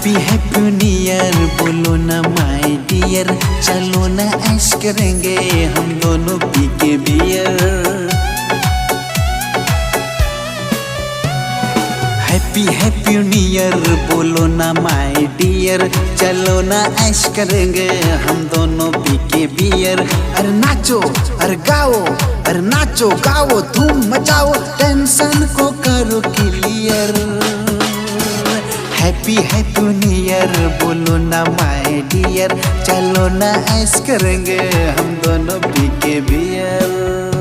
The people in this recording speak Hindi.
हैप्पी हैप्पी न्यू ईयर बोलो ना माय डियर, चलो ना ऐश करेंगे हम दोनों पी के beer. Happy happy new year बोलो ना माय डियर, चलो ना ऐश करेंगे हम दोनों पी के बियर। अरे नाचो अरे गाओ, अरे नाचो गाओ धूम मचाओ, टेंशन को करो clear. Happy happy new year बोलो ना माय डियर, चलो ना ऐश करेंगे हम दोनों पी के बियर।